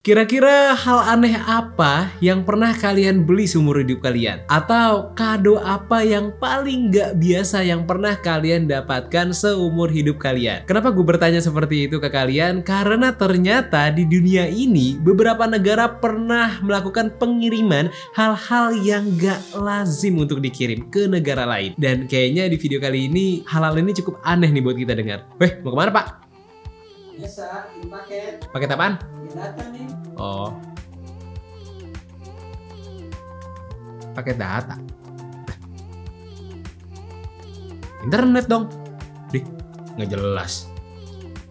Kira-kira hal aneh apa yang pernah kalian beli seumur hidup kalian? Atau kado apa yang paling gak biasa yang pernah kalian dapatkan seumur hidup kalian? Kenapa gue bertanya seperti itu ke kalian? Karena ternyata di dunia ini beberapa negara pernah melakukan pengiriman hal-hal yang gak lazim untuk dikirim ke negara lain. Dan kayaknya di video kali ini hal-hal ini cukup aneh nih buat kita dengar. Weh, mau kemana pak? Biasa, ini paket. Paket apaan? Data nih. Oh, pakai data. Internet dong. Dih, nggak jelas.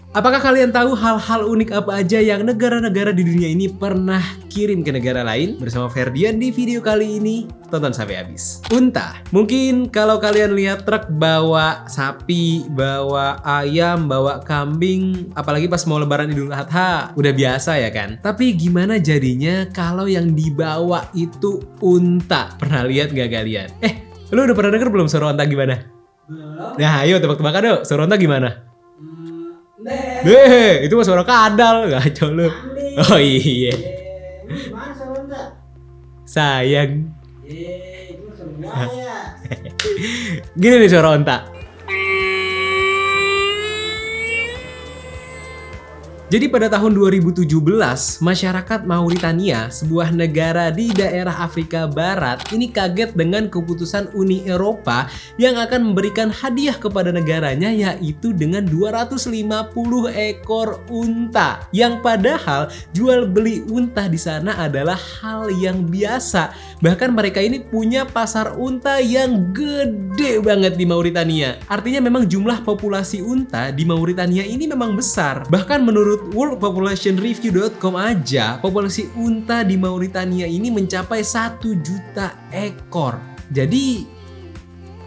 Apakah kalian tahu hal-hal unik apa aja yang negara-negara di dunia ini pernah kirim ke negara lain? Bersama Ferdian di video kali ini, tonton sampai habis. Unta. Mungkin kalau kalian lihat truk bawa sapi, bawa ayam, bawa kambing, apalagi pas mau lebaran Idul Adha, udah biasa ya kan? Tapi gimana jadinya kalau yang dibawa itu unta? Pernah lihat gak kalian? Lu udah pernah denger belum suara unta gimana? Belum. Nah, ayo tebak-tebakan dong, suara unta gimana? Deh. Itu mah suara kadal, ngaco lu. Oh iya. Gimana Sonda? Sayang. Itu semuanya. Gini nih suara onta. Jadi pada tahun 2017, masyarakat Mauritania, sebuah negara di daerah Afrika Barat, ini kaget dengan keputusan Uni Eropa yang akan memberikan hadiah kepada negaranya, yaitu dengan 250 ekor unta. Yang padahal jual beli unta di sana adalah hal yang biasa. Bahkan mereka ini punya pasar unta yang gede banget di Mauritania. Artinya memang jumlah populasi unta di Mauritania ini memang besar. Bahkan menurut worldpopulationreview.com aja, populasi unta di Mauritania ini mencapai 1 juta ekor. Jadi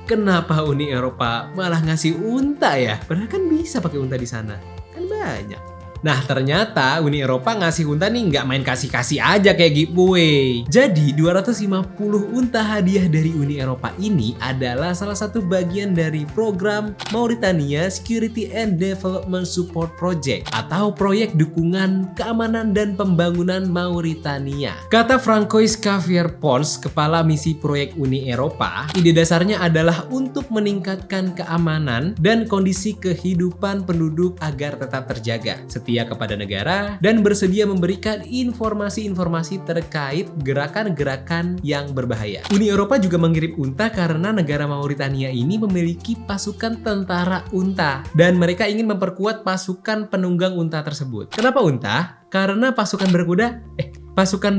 kenapa Uni Eropa malah ngasih unta ya? Padahal kan bisa pakai unta di sana, kan banyak. Nah ternyata Uni Eropa ngasih unta nih nggak main kasih-kasih aja kayak giveaway. Jadi 250 unta hadiah dari Uni Eropa ini adalah salah satu bagian dari program Mauritania Security and Development Support Project atau proyek dukungan keamanan dan pembangunan Mauritania. Kata Francois Xavier Pons, kepala misi proyek Uni Eropa, ide dasarnya adalah untuk meningkatkan keamanan dan kondisi kehidupan penduduk agar tetap terjaga, setia kepada negara, dan bersedia memberikan informasi-informasi terkait gerakan-gerakan yang berbahaya. Uni Eropa juga mengirim unta karena negara Mauritania ini memiliki pasukan tentara unta dan mereka ingin memperkuat pasukan penunggang unta tersebut. Kenapa unta? Karena pasukan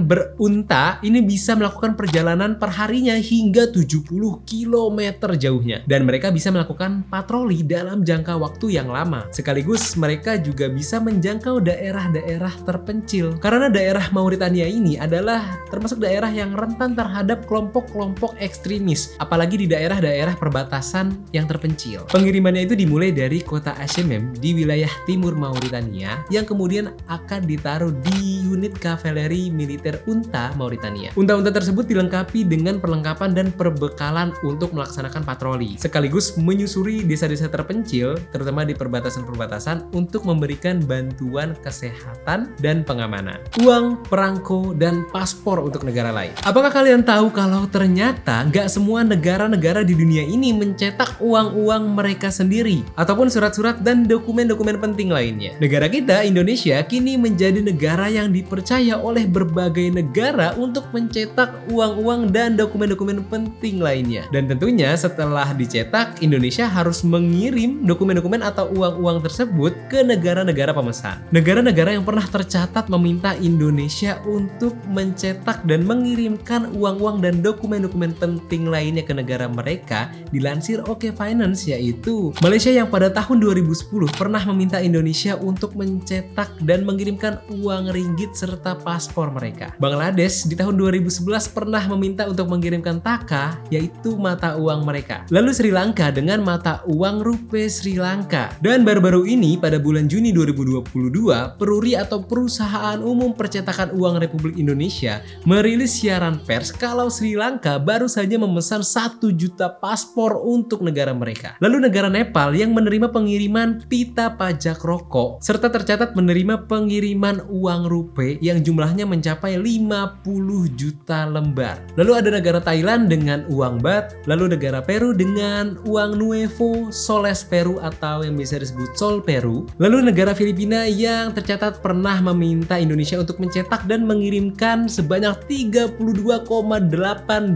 berunta ini bisa melakukan perjalanan perharinya hingga 70 km jauhnya. Dan mereka bisa melakukan patroli dalam jangka waktu yang lama. Sekaligus mereka juga bisa menjangkau daerah-daerah terpencil. Karena daerah Mauritania ini adalah termasuk daerah yang rentan terhadap kelompok-kelompok ekstremis. Apalagi di daerah-daerah perbatasan yang terpencil. Pengirimannya itu dimulai dari kota Ashemem di wilayah timur Mauritania yang kemudian akan ditaruh di unit kavaleri militer unta Mauritania. Unta-unta tersebut dilengkapi dengan perlengkapan dan perbekalan untuk melaksanakan patroli, sekaligus menyusuri desa-desa terpencil, terutama di perbatasan-perbatasan untuk memberikan bantuan kesehatan dan pengamanan, uang, perangko, dan paspor untuk negara lain. Apakah kalian tahu kalau ternyata nggak semua negara-negara di dunia ini mencetak uang-uang mereka sendiri, ataupun surat-surat dan dokumen-dokumen penting lainnya? Negara kita, Indonesia, kini menjadi negara yang dipercaya oleh berbagai negara untuk mencetak uang-uang dan dokumen-dokumen penting lainnya. Dan tentunya setelah dicetak, Indonesia harus mengirim dokumen-dokumen atau uang-uang tersebut ke negara-negara pemesan. Negara-negara yang pernah tercatat meminta Indonesia untuk mencetak dan mengirimkan uang-uang dan dokumen-dokumen penting lainnya ke negara mereka dilansir OK Finance, yaitu Malaysia yang pada tahun 2010 pernah meminta Indonesia untuk mencetak dan mengirimkan uang ringgit serta paspor paspor mereka. Bangladesh di tahun 2011 pernah meminta untuk mengirimkan taka, yaitu mata uang mereka. Lalu Sri Lanka dengan mata uang rupiah Sri Lanka. Dan baru-baru ini pada bulan Juni 2022, Peruri atau Perusahaan Umum Percetakan Uang Republik Indonesia merilis siaran pers kalau Sri Lanka baru saja memesan 1 juta paspor untuk negara mereka. Lalu negara Nepal yang menerima pengiriman pita pajak rokok serta tercatat menerima pengiriman uang rupiah yang jumlahnya mencapai 50 juta lembar. Lalu ada negara Thailand dengan uang baht, lalu negara Peru dengan uang Nuevo Soles Peru atau yang bisa disebut Sol Peru, lalu negara Filipina yang tercatat pernah meminta Indonesia untuk mencetak dan mengirimkan sebanyak 32,8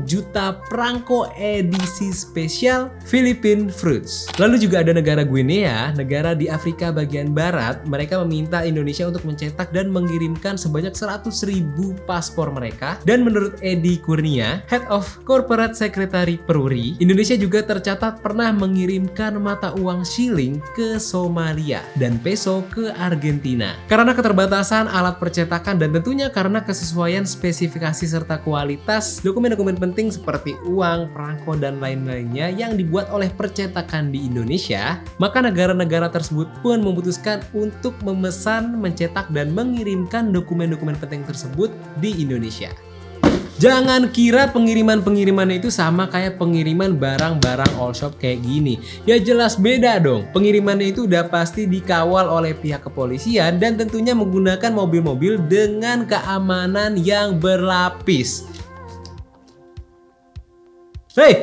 juta perangko edisi spesial Philippine Fruits. Lalu juga ada negara Guinea, negara di Afrika bagian barat, mereka meminta Indonesia untuk mencetak dan mengirimkan sebanyak 100.000 paspor mereka. Dan menurut Edi Kurnia, Head of Corporate Secretary Peruri, Indonesia juga tercatat pernah mengirimkan mata uang shilling ke Somalia dan peso ke Argentina. Karena keterbatasan alat percetakan dan tentunya karena kesesuaian spesifikasi serta kualitas dokumen-dokumen penting seperti uang, perangko, dan lain-lainnya yang dibuat oleh percetakan di Indonesia, maka negara-negara tersebut pun memutuskan untuk memesan, mencetak, dan mengirimkan dokumen-dokumen penting tersebut di Indonesia. Jangan kira pengiriman-pengiriman itu sama kayak pengiriman barang-barang all shop kayak gini. Ya jelas beda dong. Pengirimannya itu udah pasti dikawal oleh pihak kepolisian dan tentunya menggunakan mobil-mobil dengan keamanan yang berlapis. Hei,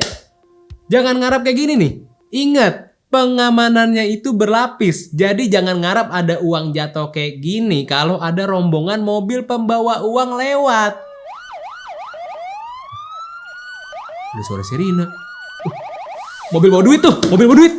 jangan ngarap kayak gini nih. Ingat, pengamanannya itu berlapis. Jadi jangan ngarap ada uang jatuh kayak gini kalau ada rombongan mobil pembawa uang lewat. Ada suara sirine. Mobil bawa duit tuh, mobil bawa duit.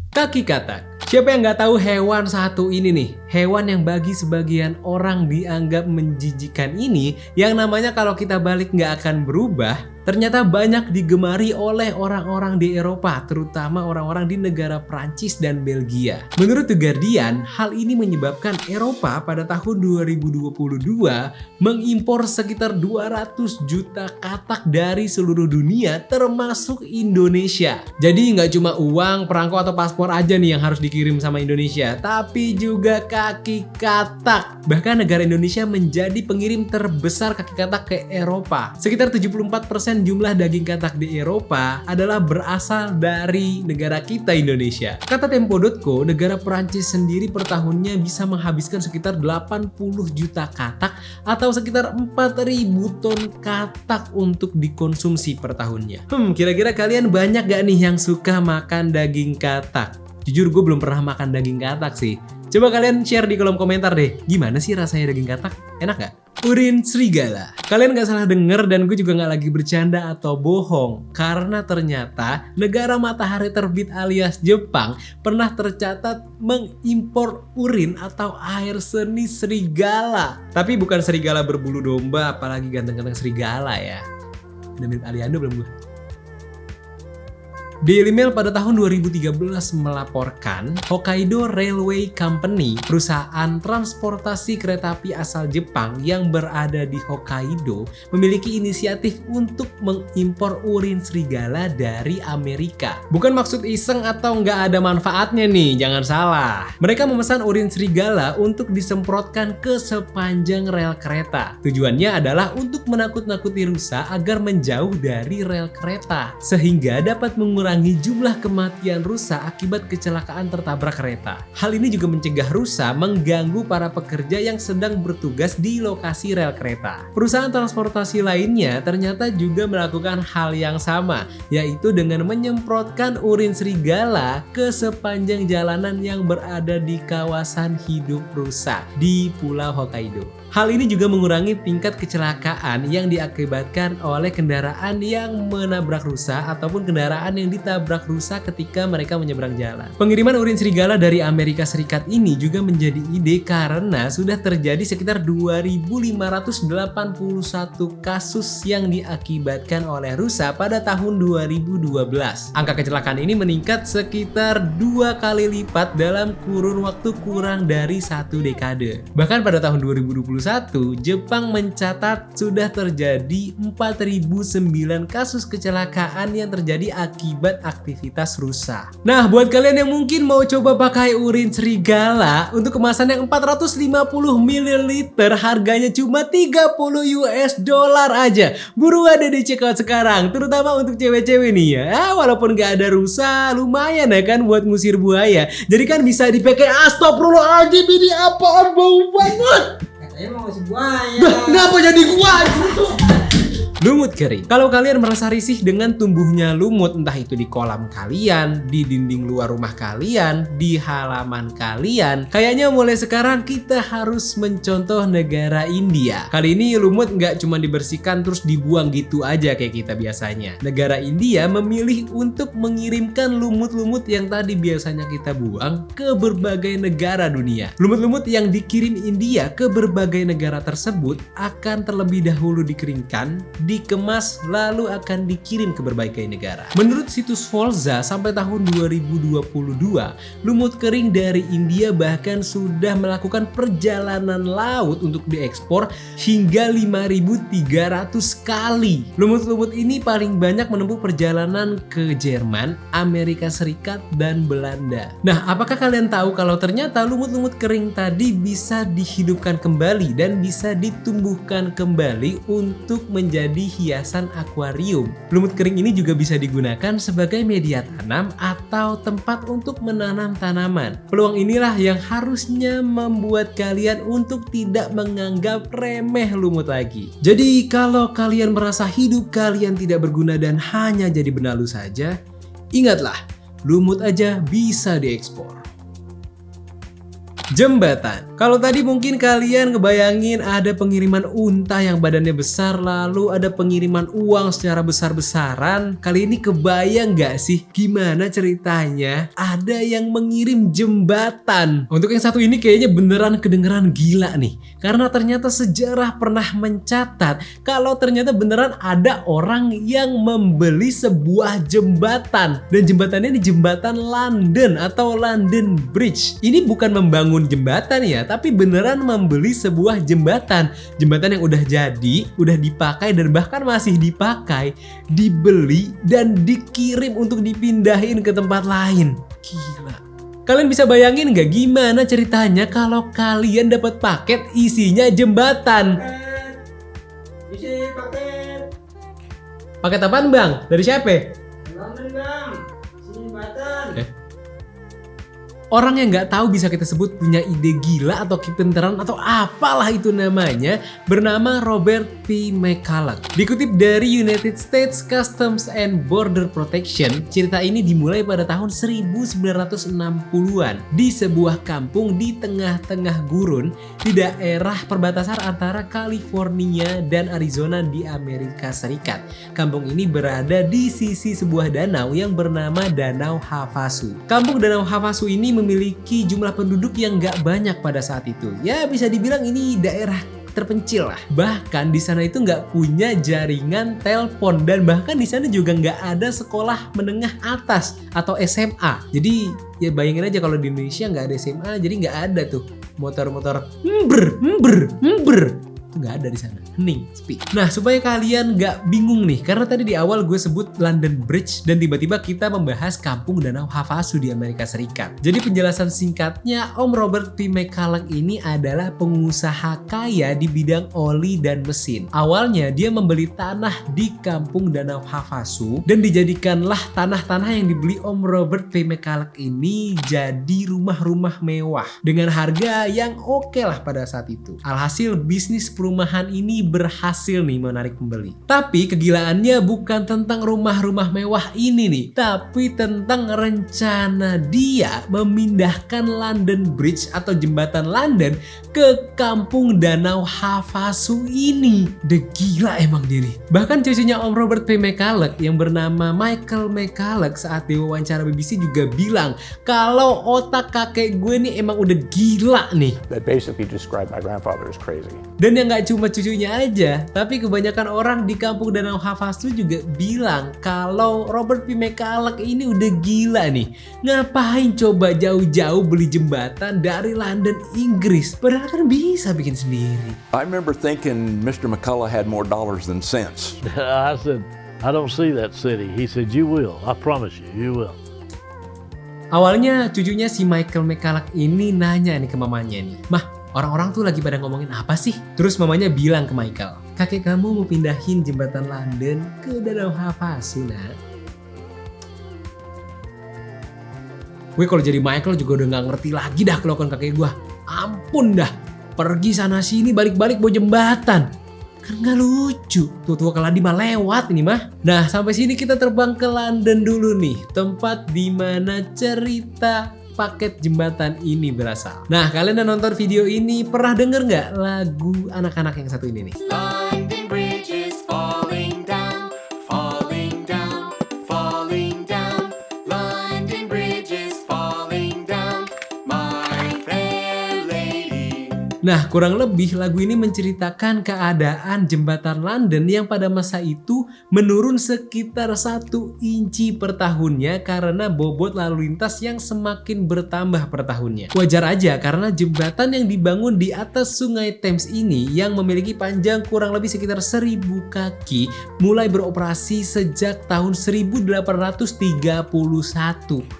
Kaki katak. Siapa yang nggak tahu hewan satu ini nih? Hewan yang bagi sebagian orang dianggap menjijikan ini, yang namanya kalau kita balik nggak akan berubah, ternyata banyak digemari oleh orang-orang di Eropa, terutama orang-orang di negara Prancis dan Belgia. Menurut The Guardian, hal ini menyebabkan Eropa pada tahun 2022 mengimpor sekitar 200 juta katak dari seluruh dunia, termasuk Indonesia. Jadi nggak cuma uang, perangko, atau paspor aja nih yang harus dikirim sama Indonesia, tapi juga kaki katak. Bahkan negara Indonesia menjadi pengirim terbesar kaki katak ke Eropa. Sekitar 74% jumlah daging katak di Eropa adalah berasal dari negara kita, Indonesia. Kata Tempo.co, negara Perancis sendiri per tahunnya bisa menghabiskan sekitar 80 juta katak atau sekitar 4.000 ton katak untuk dikonsumsi per tahunnya. Kira-kira kalian banyak gak nih yang suka makan daging katak? Jujur gue belum pernah makan daging katak sih. Coba kalian share di kolom komentar deh, gimana sih rasanya daging katak? Enak gak? Urin serigala. Kalian gak salah denger dan gue juga gak lagi bercanda atau bohong. Karena ternyata negara matahari terbit alias Jepang pernah tercatat mengimpor urin atau air seni serigala. Tapi bukan serigala berbulu domba, apalagi ganteng-ganteng serigala ya. Udah mirip Aliando belum gue? Daily Mail pada tahun 2013 melaporkan Hokkaido Railway Company, perusahaan transportasi kereta api asal Jepang yang berada di Hokkaido, memiliki inisiatif untuk mengimpor urin serigala dari Amerika. Bukan maksud iseng atau nggak ada manfaatnya nih, jangan salah. Mereka memesan urin serigala untuk disemprotkan ke sepanjang rel kereta. Tujuannya adalah untuk menakut-nakuti rusa agar menjauh dari rel kereta, sehingga dapat mengurangi jumlah kematian rusa akibat kecelakaan tertabrak kereta. Hal ini juga mencegah rusa mengganggu para pekerja yang sedang bertugas di lokasi rel kereta. Perusahaan transportasi lainnya ternyata juga melakukan hal yang sama, yaitu dengan menyemprotkan urin serigala ke sepanjang jalanan yang berada di kawasan hidup rusa di Pulau Hokkaido. Hal ini juga mengurangi tingkat kecelakaan yang diakibatkan oleh kendaraan yang menabrak rusa ataupun kendaraan yang ditabrak rusa ketika mereka menyeberang jalan. Pengiriman urin serigala dari Amerika Serikat ini juga menjadi ide karena sudah terjadi sekitar 2.581 kasus yang diakibatkan oleh rusa pada tahun 2012. Angka kecelakaan ini meningkat sekitar 2 kali lipat dalam kurun waktu kurang dari 1 dekade. Bahkan pada tahun 2021, Jepang mencatat sudah terjadi 4.009 kasus kecelakaan yang terjadi akibat aktivitas rusa. Nah, buat kalian yang mungkin mau coba pakai urin serigala untuk kemasan yang 450 ml, harganya cuma 30 US dollar aja. Buruan deh di check out sekarang, terutama untuk cewek-cewek nih ya. Walaupun gak ada rusa, lumayan ya kan buat ngusir buaya. Jadi kan bisa dipakai. Astagfirullahaladzim, ini apaan, bau banget. Katanya mau ngasih buaya. Kenapa jadi gua gitu? Lumut kering. Kalau kalian merasa risih dengan tumbuhnya lumut, entah itu di kolam kalian, di dinding luar rumah kalian, di halaman kalian, kayaknya mulai sekarang kita harus mencontoh negara India. Kali ini lumut nggak cuma dibersihkan terus dibuang gitu aja kayak kita biasanya. Negara India memilih untuk mengirimkan lumut-lumut yang tadi biasanya kita buang ke berbagai negara dunia. Lumut-lumut yang dikirim India ke berbagai negara tersebut akan terlebih dahulu dikeringkan, dikemas, lalu akan dikirim ke berbagai negara. Menurut situs Folza, sampai tahun 2022, lumut kering dari India bahkan sudah melakukan perjalanan laut untuk diekspor hingga 5.300 kali. Lumut-lumut ini paling banyak menempuh perjalanan ke Jerman, Amerika Serikat, dan Belanda. Nah, apakah kalian tahu kalau ternyata lumut-lumut kering tadi bisa dihidupkan kembali dan bisa ditumbuhkan kembali untuk menjadi hiasan akuarium? Lumut kering ini juga bisa digunakan sebagai media tanam atau tempat untuk menanam tanaman. Peluang inilah yang harusnya membuat kalian untuk tidak menganggap remeh lumut lagi. Jadi kalau kalian merasa hidup kalian tidak berguna dan hanya jadi benalu saja, ingatlah, lumut aja bisa diekspor. Jembatan. Kalau tadi mungkin kalian ngebayangin ada pengiriman unta yang badannya besar, lalu ada pengiriman uang secara besar-besaran. Kali ini kebayang gak sih gimana ceritanya ada yang mengirim jembatan? Untuk yang satu ini kayaknya beneran kedengeran gila nih, karena ternyata sejarah pernah mencatat kalau ternyata beneran ada orang yang membeli sebuah jembatan, dan jembatannya ini jembatan London atau London Bridge. Ini bukan membangun jembatan ya, tapi beneran membeli sebuah jembatan. Jembatan yang udah jadi, udah dipakai dan bahkan masih dipakai, dibeli dan dikirim untuk dipindahin ke tempat lain. Gila. Kalian bisa bayangin nggak gimana ceritanya kalau kalian dapat paket isinya jembatan? Isi paket. Paket apaan bang? Dari siapa? London bang. Sini jembatan. Orang yang nggak tahu bisa kita sebut punya ide gila atau kepintaran atau apalah itu namanya, bernama Robert P. McCulloch. Dikutip dari United States Customs and Border Protection, cerita ini dimulai pada tahun 1960-an di sebuah kampung di tengah-tengah gurun di daerah perbatasan antara California dan Arizona di Amerika Serikat. Kampung ini berada di sisi sebuah danau yang bernama Danau Havasu. Kampung Danau Havasu ini memiliki jumlah penduduk yang gak banyak pada saat itu. Ya bisa dibilang ini daerah terpencil lah. Bahkan di sana itu nggak punya jaringan telepon, dan bahkan di sana juga nggak ada sekolah menengah atas atau SMA. Jadi ya bayangin aja kalau di Indonesia nggak ada SMA, jadi nggak ada tuh motor-motor itu nggak ada di sana, hening, sepi. Nah, supaya kalian nggak bingung nih, karena tadi di awal gue sebut London Bridge dan tiba-tiba kita membahas kampung Danau Havasu di Amerika Serikat. Jadi penjelasan singkatnya, Om Robert P. McCulloch ini adalah pengusaha kaya di bidang oli dan mesin. Awalnya dia membeli tanah di kampung Danau Havasu dan dijadikanlah tanah-tanah yang dibeli Om Robert P. McCulloch ini jadi rumah-rumah mewah dengan harga yang oke lah pada saat itu. Alhasil bisnis perumahan ini berhasil nih menarik pembeli. Tapi kegilaannya bukan tentang rumah-rumah mewah ini nih, tapi tentang rencana dia memindahkan London Bridge atau jembatan London ke kampung Danau Havasu ini. Udah gila emang dia nih. Bahkan cucunya Om Robert P. McCulloch yang bernama Michael McCulloch saat diwawancara BBC juga bilang kalau otak kakek gue nih emang udah gila nih. That basically described my grandfather as crazy. Dan yang gak cuma cucunya aja, tapi kebanyakan orang di kampung Danau Havasu juga bilang kalau Robert P. McCulloch ini udah gila nih. Ngapain coba jauh-jauh beli jembatan dari London, Inggris? Padahal kan bisa bikin sendiri. I remember thinking Mr. McCullough had more dollars than sense. I said, I don't see that city. He said, you will. I promise you, you will. Awalnya cucunya si Michael McCulloch ini nanya nih ke mamanya nih, "Mah, orang-orang tuh lagi pada ngomongin apa sih?" Terus mamanya bilang ke Michael, "Kakek kamu mau pindahin jembatan London ke Danau Havasu, nak." Gue kalau jadi Michael juga udah gak ngerti lagi dah kelakuan kakek gue. Ampun dah, pergi sana sini balik-balik bawa jembatan. Kan gak lucu, tua-tua keladi mah lewat ini mah. Nah, sampai sini kita terbang ke London dulu nih, tempat dimana cerita paket jembatan ini berasal. Nah, kalian udah nonton video ini, pernah denger nggak lagu anak-anak yang satu ini nih? London Bridge is falling down, falling down, falling down. London Bridge is falling down, my fair lady. Nah, kurang lebih lagu ini menceritakan keadaan jembatan London yang pada masa itu menurun sekitar 1 inci per tahunnya karena bobot lalu lintas yang semakin bertambah per tahunnya. Wajar aja karena jembatan yang dibangun di atas sungai Thames ini yang memiliki panjang kurang lebih sekitar 1000 kaki mulai beroperasi sejak tahun 1831.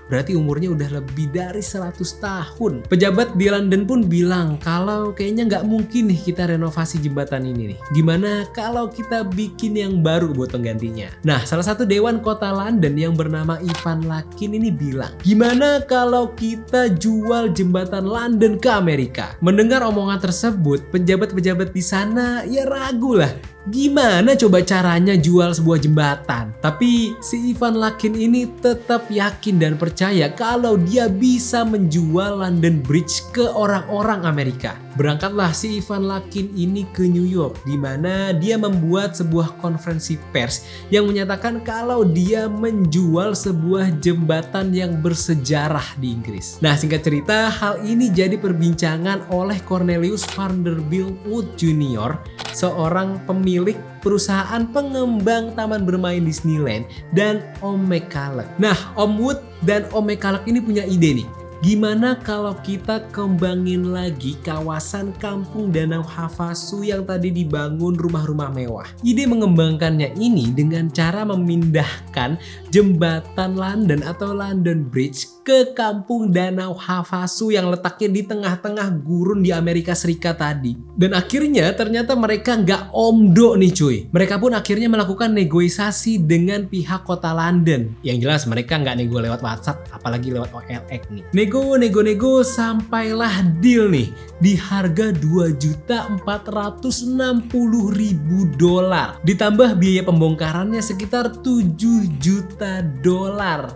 Berarti umurnya udah lebih dari 100 tahun. Pejabat di London pun bilang kalau kayaknya nggak mungkin nih kita renovasi jembatan ini nih. Gimana kalau kita bikin yang baru buat penggantinya? Nah, salah satu dewan kota London yang bernama Ivan Lakin ini bilang, gimana kalau kita jual jembatan London ke Amerika? Mendengar omongan tersebut, pejabat-pejabat di sana ya ragu lah. Gimana coba caranya jual sebuah jembatan? Tapi si Ivan Lakin ini tetap yakin dan percaya kalau dia bisa menjual London Bridge ke orang-orang Amerika. Berangkatlah si Ivan Lakin ini ke New York, di mana dia membuat sebuah konferensi pers yang menyatakan kalau dia menjual sebuah jembatan yang bersejarah di Inggris. Nah, singkat cerita, hal ini jadi perbincangan oleh Cornelius Vanderbilt Wood Jr., seorang pemilik perusahaan pengembang taman bermain Disneyland, dan Om McCulloch. Nah, Om Wood dan Om McCulloch ini punya ide nih. Gimana kalau kita kembangin lagi kawasan kampung Danau Havasu yang tadi dibangun rumah-rumah mewah? Ide mengembangkannya ini dengan cara memindahkan jembatan London atau London Bridge ke kampung Danau Havasu yang letaknya di tengah-tengah gurun di Amerika Serikat tadi. Dan akhirnya ternyata mereka nggak omdo nih cuy. Mereka pun akhirnya melakukan negosiasi dengan pihak kota London. Yang jelas mereka nggak nego lewat WhatsApp, apalagi lewat OLX nih. Nego sampailah deal nih di harga $2.460.000 ditambah biaya pembongkarannya sekitar $7 juta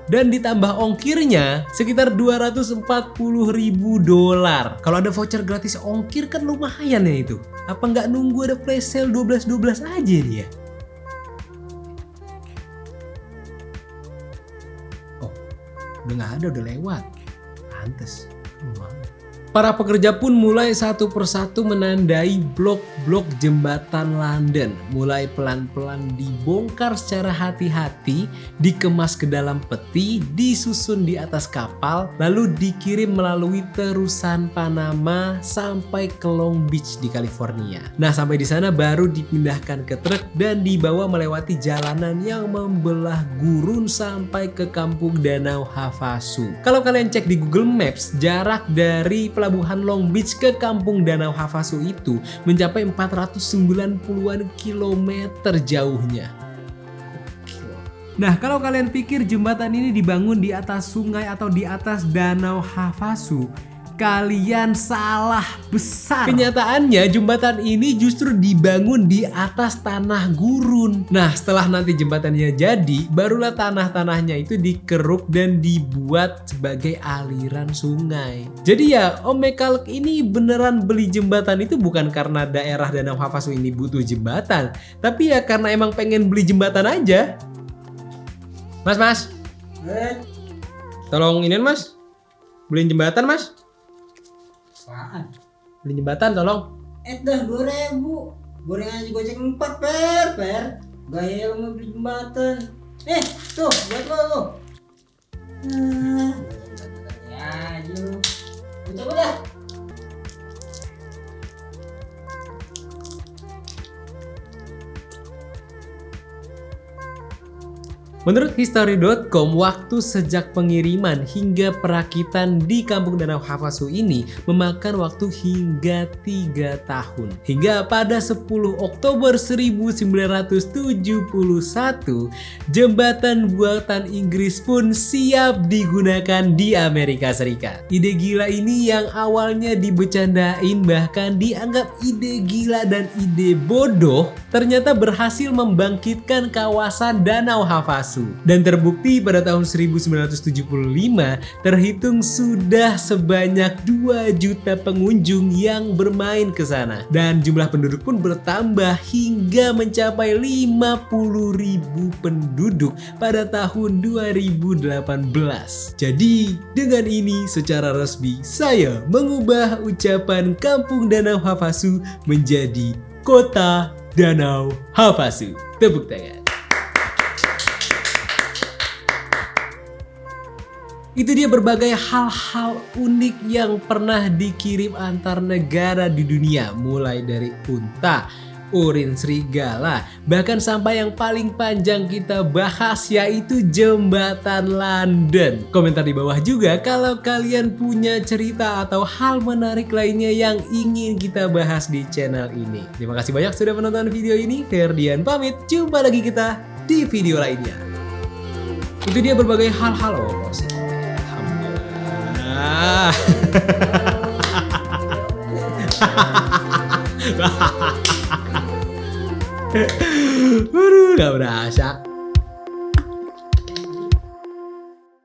dan ditambah ongkirnya sekitar $240.000. Kalau ada voucher gratis ongkir kan lumayan ya itu. Apa nggak nunggu ada flash sale 12.12 aja dia? Oh, udah nggak ada, udah lewat. Pantes. Para pekerja pun mulai satu persatu menandai blok-blok jembatan London. Mulai pelan-pelan dibongkar secara hati-hati, dikemas ke dalam peti, disusun di atas kapal, lalu dikirim melalui terusan Panama sampai ke Long Beach di California. Nah, sampai di sana baru dipindahkan ke truk dan dibawa melewati jalanan yang membelah gurun sampai ke kampung Danau Havasu. Kalau kalian cek di Google Maps, jarak dari pelabuhan Long Beach ke kampung Danau Havasu itu mencapai 490-an kilometer jauhnya. Nah, kalau kalian pikir jembatan ini dibangun di atas sungai atau di atas Danau Havasu, Kalian salah besar. Kenyataannya jembatan ini justru dibangun di atas tanah gurun. Nah, setelah nanti jembatannya jadi, barulah tanah-tanahnya itu dikeruk dan dibuat sebagai aliran sungai. Jadi ya, Om Mekalek ini beneran beli jembatan itu bukan karena daerah Danau Havasu ini butuh jembatan, tapi ya karena emang pengen beli jembatan aja. Mas, tolong ini Mas, beliin jembatan Mas. Apaan? Beli jembatan tolong. Dah 2.000. Gorengan aja goceng 4 per. Gaya lu mau beli jembatan. Tuh buat lo. Ya aja lu. Coba dah. Menurut History.com, waktu sejak pengiriman hingga perakitan di Kampung Danau Havasu ini memakan waktu hingga 3 tahun. Hingga pada 10 Oktober 1971, jembatan buatan Inggris pun siap digunakan di Amerika Serikat. Ide gila ini yang awalnya dibecandain bahkan dianggap ide gila dan ide bodoh, ternyata berhasil membangkitkan kawasan Danau Havasu. Dan terbukti pada tahun 1975 terhitung sudah sebanyak 2 juta pengunjung yang bermain ke sana. Dan jumlah penduduk pun bertambah hingga mencapai 50.000 penduduk pada tahun 2018. Jadi dengan ini secara resmi saya mengubah ucapan Kampung Danau Havasu menjadi Kota Danau Havasu. Tepuk tangan. Itu dia berbagai hal-hal unik yang pernah dikirim antar negara di dunia, mulai dari unta, urin serigala, bahkan sampai yang paling panjang kita bahas yaitu jembatan London. Komentar di bawah juga kalau kalian punya cerita atau hal menarik lainnya yang ingin kita bahas di channel ini. Terima kasih banyak sudah menonton video ini. Ferdian pamit, jumpa lagi kita di video lainnya. Itu dia berbagai hal-hal Aduh, gak berasa.